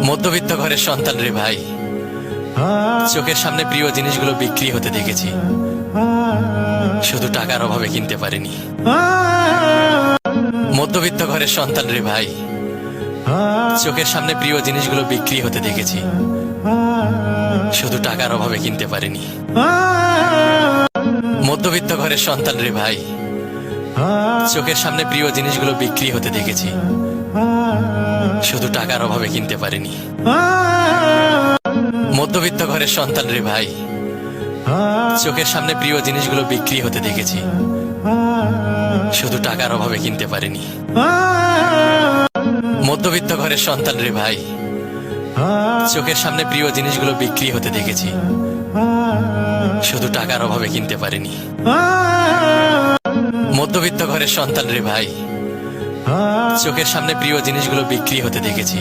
মধ্যবিত্ত ঘরের সন্তান রে ভাই, চোখের সামনে প্রিয় জিনিসগুলো বিক্রি হতে দেখেছি, শুধু টাকার অভাবে কিনতে পারিনি। মধ্যবিত্ত ঘরের সন্তান রে ভাই, চোখের সামনে প্রিয় জিনিসগুলো বিক্রি হতে দেখেছি, শুধু টাকার অভাবে কিনতে পারিনি। মধ্যবিত্ত ঘরের সন্তান রে ভাই, চোখের সামনে প্রিয় জিনিসগুলো বিক্রি হতে দেখেছি, শুধু টাকার অভাবে কিনতে পারিনি। মধ্যবিত্ত ঘরের সন্তান রে ভাই, চোখের সামনে প্রিয় জিনিসগুলো বিক্রি হতে দেখেছি, শুধু টাকার অভাবে কিনতে পারিনি। মধ্যবিত্ত ঘরের সন্তান রে ভাই, চোখের সামনে প্রিয় জিনিসগুলো বিক্রি হতে দেখেছি, শুধু টাকার অভাবে কিনতে পারিনি। মধ্যবিত্ত ঘরের সন্তান রে ভাই, চোখের সামনে প্রিয় জিনিসগুলো বিক্রি হতে দেখেছি,